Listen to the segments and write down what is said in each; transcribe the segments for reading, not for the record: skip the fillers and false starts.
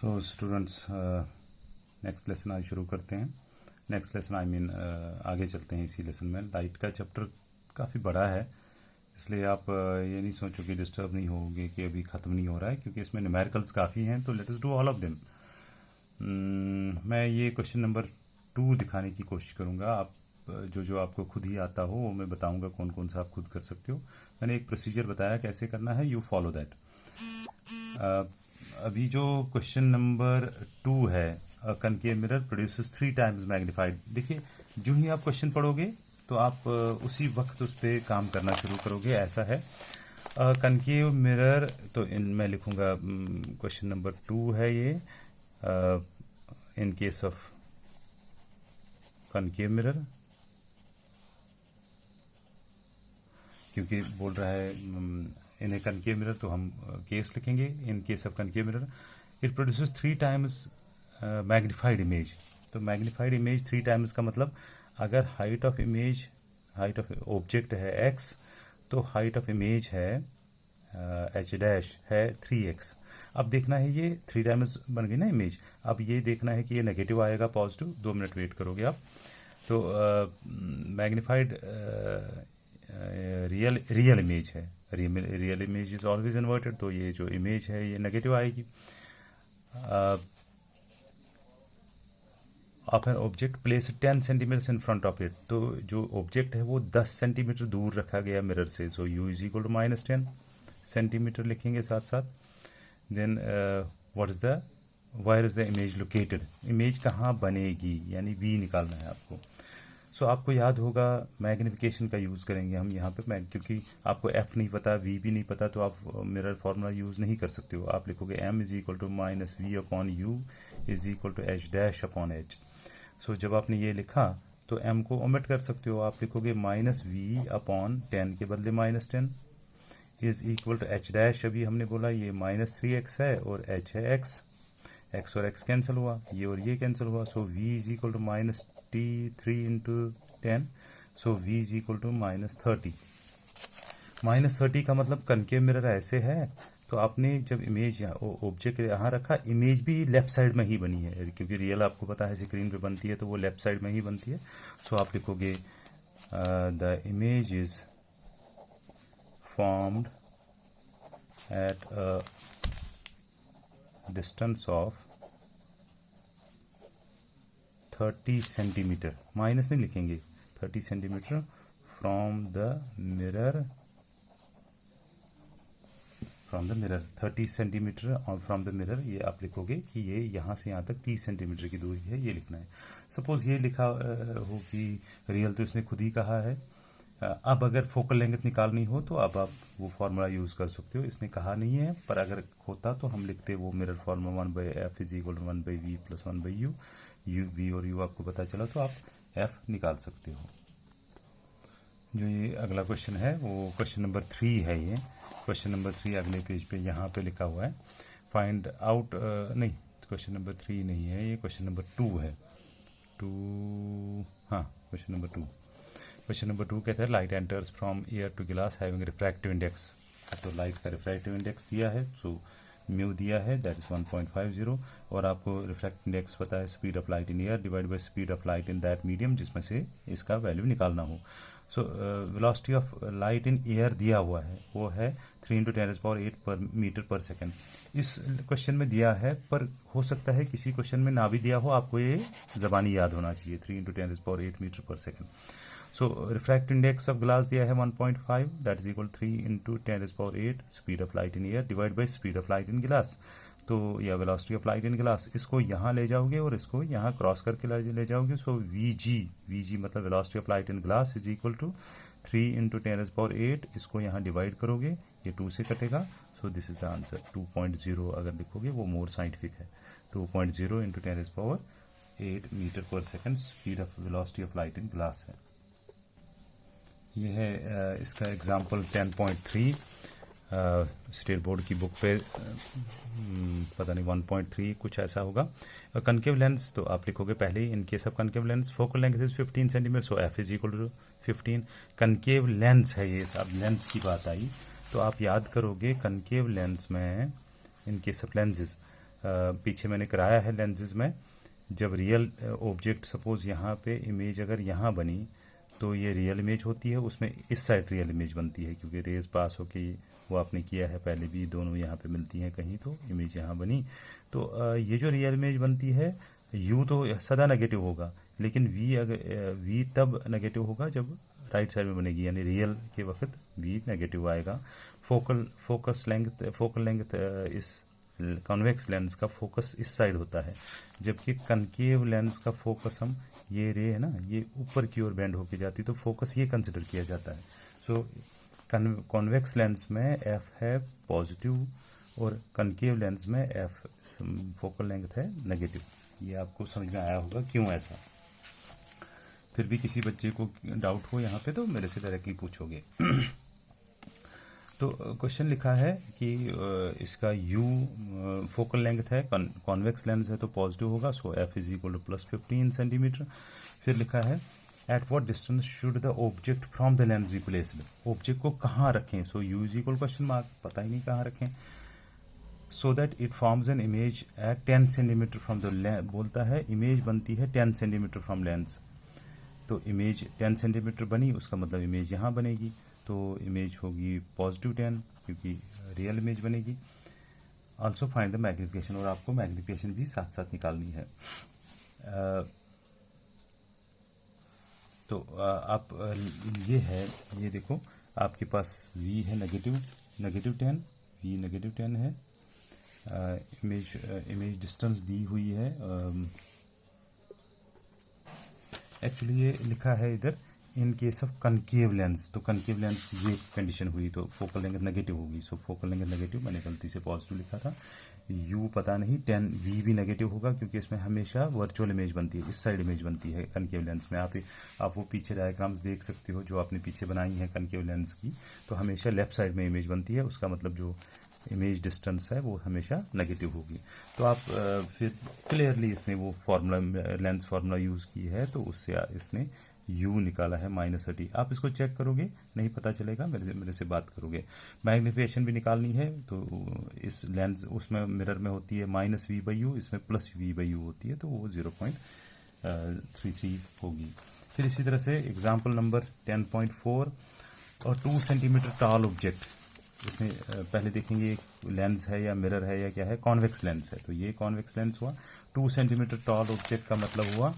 So students, next lesson आज शुरू करते हैं। नेक्स्ट लेसन आगे चलते हैं इसी लेसन में। लाइट का चैप्टर काफ़ी बड़ा है, इसलिए आप ये नहीं सोचो कि डिस्टर्ब नहीं होगे कि अभी ख़त्म नहीं हो रहा है, क्योंकि इसमें न्यूमेरिकल्स काफ़ी हैं। तो let us do all of them. मैं ये क्वेश्चन नंबर 2 दिखाने की कोशिश करूँगा। आप जो आपको खुद ही आता हो वो मैं बताऊँगा कौन कौन सा आप खुद कर सकते हो। मैंने एक प्रोसीजर बताया कैसे करना है, यू फॉलो दैट। अभी जो क्वेश्चन नंबर 2 है, concave mirror produces 3 times magnified. देखिए, जो ही आप क्वेश्चन पढ़ोगे तो आप उसी वक्त उस पर काम करना शुरू करोगे। ऐसा है कनकेव मिरर, तो मैं लिखूंगा क्वेश्चन नंबर 2 है ये। इन केस ऑफ कनकेव मिरर, क्योंकि बोल रहा है इन ए कनकेव मिरर, तो हम केस लिखेंगे। इन case of concave mirror it produces 3 times magnified image. तो मैग्नीफाइड इमेज 3 टाइम्स का मतलब, अगर हाइट ऑफ ऑब्जेक्ट है x, तो हाइट ऑफ इमेज है h डैश है 3x। अब देखना है ये 3 टाइम्स बन गई ना इमेज। अब ये देखना है कि ये नेगेटिव आएगा पॉजिटिव। 2 मिनट वेट करोगे आप। तो मैग्नीफाइड रियल इमेज है। Real image is always inverted, तो ये जो इमेज है ये नेगेटिव आएगी। Of an object place 10 centimetre in front of it. तो जो ऑब्जेक्ट है वो 10 सेंटीमीटर दूर रखा गया मिरर से। So u is equal to -10 centimetre लिखेंगे साथ साथ। Then where is the image located. Image कहाँ बनेगी, यानी v निकालना है आपको। सो आपको याद होगा मैग्निफिकेशन का यूज़ करेंगे हम यहाँ पे। क्योंकि आपको f नहीं पता, v भी नहीं पता, तो आप मिरर फार्मूला यूज़ नहीं कर सकते हो। आप लिखोगे m is equal to -v upon u is equal to h dash upon h। So जब आपने ये लिखा तो m को ओमिट कर सकते हो। आप लिखोगे -v अपॉन 10 के बदले -10 is equal to h dash. अभी हमने बोला ये -3x है और h है x और x कैंसिल हुआ, ये और ये कैंसिल हुआ। So v is equal to -3 into 10। So v is equal to -30। -30 का मतलब कनकेव मिरर ऐसे है, तो आपने जब इमेज ऑब्जेक्ट यहाँ रखा, इमेज भी लेफ्ट साइड में ही बनी है, क्योंकि रियल आपको पता है स्क्रीन पे बनती है, तो वो लेफ्ट साइड में ही बनती है। सो आप लिखोगे the image is formed at a distance of 30 centimetre, minus नहीं लिखेंगे, 30 centimetre from the mirror 30 centimetre from the mirror. ये आप लिखोगे कि ये यहाँ से यहाँ तक 30 सेंटीमीटर की दूरी है, ये लिखना है। सपोज ये लिखा हो कि रियल, तो इसने खुद ही कहा है। अब अगर फोकल लेंथ निकालनी हो तो अब आप वो फार्मूला यूज़ कर सकते हो। इसने कहा नहीं है, पर अगर होता तो हम लिखते वो mirror formula 1/f is equal to 1/v plus 1/u। v और u आपको पता चला तो आप f निकाल सकते हो। जो ये अगला क्वेश्चन है वो क्वेश्चन नंबर 3 है। ये क्वेश्चन नंबर 3 अगले पेज पे यहाँ पे लिखा हुआ है। फाइंड आउट, नहीं, क्वेश्चन नंबर 3 नहीं है, ये क्वेश्चन नंबर 2 है। Question number 2। क्वेश्चन नंबर 2 कहता है light enters from air to glass having refractive index. तो लाइट का रिफ्रैक्टिव इंडेक्स दिया है, सो म्यू दिया है, दैट इज 1.50, और आपको रिफ्रैक्टिव इंडेक्स पता है speed of light in air divide by speed of light in that medium, जिसमें से इसका वैल्यू निकालना हो। So velocity of light in air दिया हुआ है, वो है 3 × 10⁸ पर मीटर पर सेकेंड। इस क्वेश्चन में दिया है, पर हो सकता है किसी क्वेश्चन में ना भी दिया हो, आपको ये ज़बानी याद होना चाहिए। 3 × 10⁸ मीटर पर second. So refractive index of glass दिया है 1.5, that is equal 3 × 10⁸ speed of light in air divide by speed of light in glass. तो या velocity of light in glass, इसको यहाँ ले जाओगे और इसको यहाँ क्रॉस करके ले जाओगे। सो वी मतलब velocity of light in glass is equal to 3 × 10⁸। इसको यहाँ डिवाइड करोगे, ये 2 से कटेगा। So this is the answer. 2.0 अगर लिखोगे वो मोर साइंटिफिक है। 2.0 × 10⁸ मीटर पर second speed of velocity of light in glass है। ये है इसका एग्जाम्पल 10.3 स्टेट बोर्ड की बुक पे, पता नहीं 1.3 कुछ ऐसा होगा। कनकेव लेंस, तो आप लिखोगे पहले ही in case of concave lens focal length is 15 centimetre, so f is equal to 15। Concave lens है ये, सब लेंस की बात आई तो आप याद करोगे कनकेव लेंस में इन केस ऑफ लेंसेज पीछे मैंने कराया है लेंसेज में, जब रियल ऑब्जेक्ट सपोज यहाँ पे इमेज अगर यहाँ बनी तो ये रियल इमेज होती है, उसमें इस साइड रियल इमेज बनती है क्योंकि रेज पास होके वो आपने किया है पहले भी, दोनों यहाँ पे मिलती हैं कहीं, तो इमेज यहाँ बनी। तो ये जो रियल इमेज बनती है यू तो सदा नेगेटिव होगा, लेकिन वी अगर वी तब नेगेटिव होगा जब राइट साइड में बनेगी, यानी रियल के वक्त वी नेगेटिव आएगा। फोकल लेंथ इस कॉन्वेक्स लेंस का फोकस इस साइड होता है, जबकि कनकेव लेंस का फोकस हम ये रे है ना ये ऊपर की ओर बेंड होके जाती है, तो फोकस ये कंसिडर किया जाता है। सो कॉन्वेक्स लेंस में एफ है पॉजिटिव और कनकेव लेंस में एफ फोकल लेंथ है नेगेटिव। ये आपको समझ में आया होगा क्यों ऐसा। फिर भी किसी बच्चे को डाउट हो यहाँ पे तो मेरे से डायरेक्टली पूछोगे। तो क्वेश्चन लिखा है कि इसका u फोकल लेंथ है, कॉन्वेक्स लेंस है तो पॉजिटिव होगा, सो f is equal two plus 15 centimetre. फिर लिखा है at what distance should the object from the lens be placed, object को कहाँ रखें, सो u is equal question mark, पता ही नहीं कहाँ रखें, so that it forms an image at 10 centimetre from the lens, बोलता है इमेज बनती है 10 सेंटीमीटर फ्रॉम लेंस, तो इमेज 10 सेंटीमीटर बनी, उसका मतलब इमेज यहाँ बनेगी, तो इमेज होगी पॉजिटिव 10 क्योंकि रियल इमेज बनेगी। ऑल्सो फाइंड द मैग्निफिकेशन, और आपको मैग्निफिकेशन भी साथ साथ निकालनी है। तो आप ये है, ये देखो आपके पास v है नेगेटिव 10, v नेगेटिव 10 है, इमेज डिस्टेंस दी हुई है, एक्चुअली ये लिखा है इधर इन केस ऑफ कनकेव लेंस, तो कनकेव लेंस ये कंडीशन हुई तो फोकल लेंथ नेगेटिव होगी, सो फोकल लेंथ नेगेटिव, मैंने गलती से पॉजिटिव लिखा था, u पता नहीं, 10 v भी नेगेटिव होगा क्योंकि इसमें हमेशा वर्चुअल इमेज बनती है, इस साइड इमेज बनती है कनकेव लेंस में। आप वो पीछे डायग्राम्स देख सकते हो जो आपने पीछे बनाई है कनकेव लेंस की, तो हमेशा लेफ्ट साइड में इमेज बनती है, उसका मतलब जो इमेज डिस्टेंस है वो हमेशा नेगेटिव होगी। तो आप फिर क्लियरली इसने वो फार्मूला लेंस फार्मूला यूज़ की है, तो उससे इसने u निकाला है -30। आप इसको चेक करोगे, नहीं पता चलेगा, मेरे से बात करोगे। मैग्निफिकेशन भी निकालनी है, तो इस लेंस उसमें मिरर में होती है -v/u, इसमें +v/u होती है, तो वो 0.33 होगी। फिर इसी तरह से एग्जाम्पल नंबर 10.4 और 2 सेंटीमीटर टॉल ऑब्जेक्ट, इसमें पहले देखेंगे एक लेंस है या मिरर है या क्या है, कॉन्वेक्स लेंस है, तो ये कॉन्वेक्स लेंस हुआ। 2 सेंटीमीटर टॉल ऑब्जेक्ट का मतलब हुआ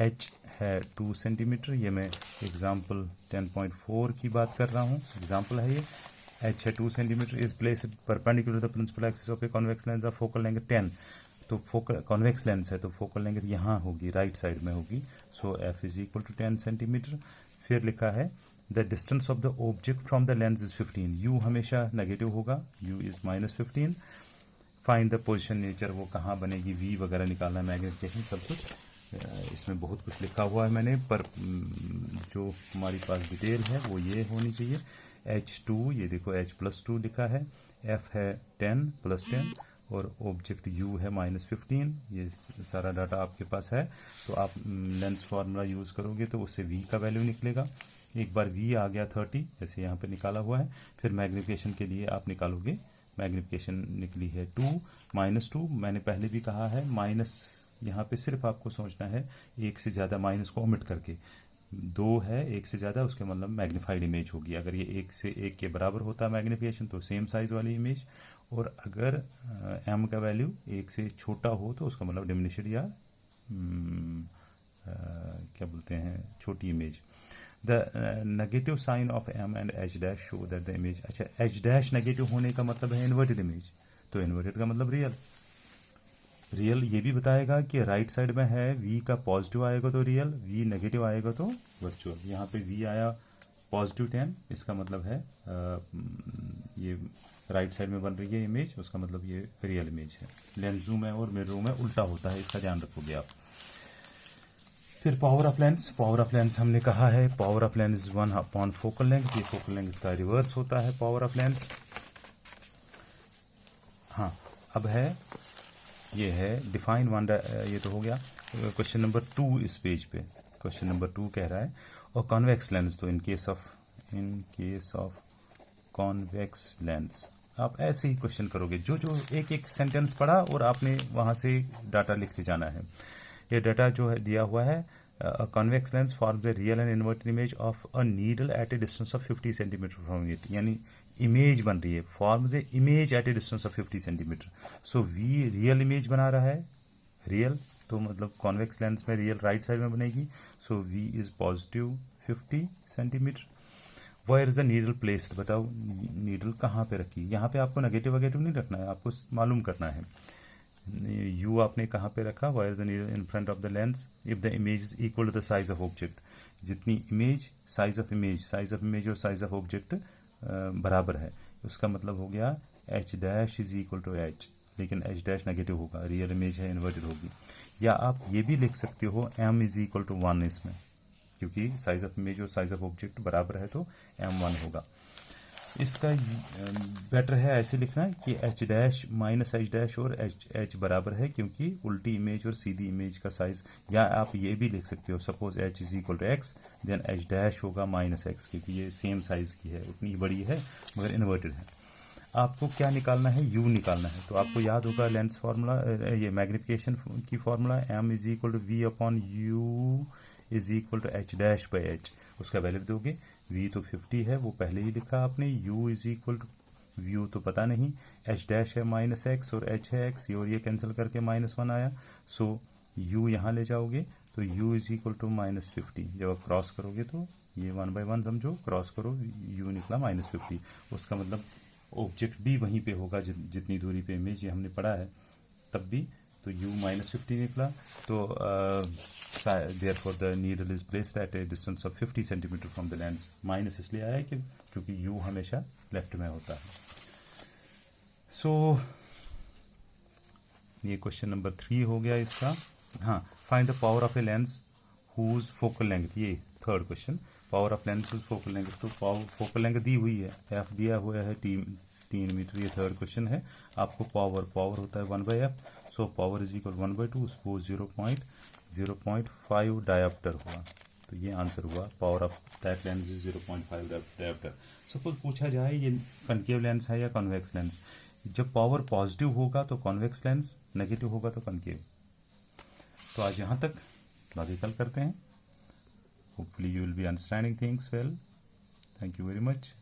h है 2 सेंटीमीटर, ये मैं एग्जाम्पल 10.4 की बात कर रहा हूँ, एग्जाम्पल है ये, h है 2 centimetre, is placed perpendicular the principal axis of a convex lens of focal length 10, तो फोकल कॉन्वेक्स लेंस है तो फोकल लेंथ यहाँ होगी, राइट साइड में होगी, so f is equal to 10 centimetre. फिर लिखा है the distance of the object from the lens is 15, u हमेशा नेगेटिव होगा, u is -15। Find the position nature, वो कहाँ बनेगी, v वगैरह निकालना, मैग्निफिकेशन सब कुछ, इसमें बहुत कुछ लिखा हुआ है मैंने, पर जो हमारी पास डिटेल है वो ये होनी चाहिए। h2, ये देखो h+2 लिखा है, f है 10 + 10 और ऑब्जेक्ट u है -15, ये सारा डाटा आपके पास है। तो आप लेंस फार्मूला यूज़ करोगे तो उससे v का वैल्यू निकलेगा। एक बार v आ गया 30, जैसे यहाँ पे निकाला हुआ है, फिर मैग्निफिकेशन के लिए आप निकालोगे, मैग्निफिकेशन निकली है 2 -2, मैंने पहले भी कहा है माइनस, यहाँ पे सिर्फ आपको सोचना है एक से ज़्यादा माइनस को ओमिट करके, 2 है एक से ज़्यादा, उसके मतलब मैग्नीफाइड इमेज होगी। अगर ये 1 से 1 के बराबर होता मैग्निफिकेशन तो सेम साइज वाली इमेज, और अगर m का वैल्यू 1 से छोटा हो तो उसका मतलब डिमिनिश्ड या क्या बोलते हैं, छोटी image. The negative sign of m and h' show that the image, अच्छा h' नेगेटिव होने का मतलब है इन्वर्टेड इमेज, तो इन्वर्टेड का मतलब रियल ये भी बताएगा कि राइट साइड में है, v का पॉजिटिव आएगा तो रियल, v नेगेटिव आएगा तो वर्चुअल। यहाँ पे v आया पॉजिटिव 10, इसका मतलब है ये राइट साइड में बन रही है इमेज, उसका मतलब ये रियल इमेज है। लेंस जूम है और मिरर में उल्टा होता है, इसका ध्यान रखोगे आप। फिर power of lens, power of lens हमने कहा है power of lens is 1/4 focal length, ये फोकल लेंथ का रिवर्स होता है पावर ऑफ लेंस। हाँ, अब है ये है डिफाइन वन, ये तो हो गया। क्वेश्चन नंबर 2 इस पेज पे, क्वेश्चन नंबर 2 कह रहा है और कॉन्वेक्स लेंस, तो इन केस ऑफ कॉन्वेक्स लेंस आप ऐसे ही क्वेश्चन करोगे, जो जो एक एक सेंटेंस पढ़ा और आपने वहां से डाटा लिखते जाना है। ये डाटा जो है दिया हुआ है, convex lens form the real and inverted image of a needle at a distance of 50 centimetre from it, यानी इमेज बन रही है, forms a image at a distance of 50 centimetre. So v real image बना रहा है, real तो मतलब convex lens में रियल राइट साइड में बनेगी। So v is positive 50 centimetre. Where is the needle placed, बताओ नीडल कहाँ पे रखी। यहाँ पे आपको नेगेटिव वगेटिव नहीं रखना है, आपको मालूम करना है यू आपने कहाँ पे रखा। Where is the needle in front of the lens if the image is equal to the size of object, जितनी इमेज साइज ऑफ इमेज और साइज ऑफ ऑब्जेक्ट बराबर है, उसका मतलब हो गया h dash is equal to h, लेकिन h dash negative होगा, रियल इमेज है इन्वर्टेड होगी। या आप ये भी लिख सकते हो एम इज इक्वल टू 1 इसमें, क्योंकि साइज ऑफ इमेज और साइज ऑफ ऑब्जेक्ट बराबर है तो एम 1 होगा। इसका बेटर है ऐसे लिखना कि H dash minus H dash और एच बराबर है, क्योंकि उल्टी इमेज और सीधी इमेज का साइज। या आप ये भी लिख सकते हो, suppose h is equal to x then h dash होगा माइनस एक्स, क्योंकि ये सेम साइज की है, उतनी बड़ी है मगर इन्वर्टेड है। आपको क्या निकालना है, यू निकालना है। तो आपको याद होगा लेंस फार्मूला, ये मैग्निफिकेशन की formula, m is equal to v upon u is equal to h dash by h. उसका वैल्यू दोगे, वी तो 50 है वो पहले ही लिखा आपने, u is equal to view तो पता नहीं, एच डैश है माइनस एक्स और एच है एक्स, और ये कैंसिल करके -1 आया। सो यू यहाँ ले जाओगे तो यू इज इक्वल टू -50। जब आप क्रॉस करोगे तो ये 1/1 समझो, क्रॉस करो, यू निकला -50। उसका मतलब ऑब्जेक्ट भी वहीं पे होगा जितनी दूरी पे इमेज, ये हमने पढ़ा है तब भी। तो u -50 निकला। तो therefore the needle is placed at a distance of 50 centimetre from the lens. Minus इसलिए आया कि क्योंकि u हमेशा लेफ्ट में होता है। सो ये क्वेश्चन नंबर 3 हो गया इसका। हाँ, find the power of a lens whose focal length, ये third question, power of lens whose focal length. तो फोकल लेंथ दी हुई है, एफ दिया हुआ है 3 मीटर, ये थर्ड क्वेश्चन है। आपको पावर होता है 1/f, so power is equal 1/2, suppose 0.5 dioptre हुआ, तो ये आंसर हुआ, power of that lens is 0.5 dioptre. Suppose पूछा जाए ये कनकेव लेंस है या कॉन्वेक्स लेंस, जब पावर पॉजिटिव होगा तो कॉन्वेक्स लेंस, नेगेटिव होगा तो कनकेव। तो आज यहाँ तक, बाकी कल करते हैं। Hopefully you will be understanding things well. Thank you very much.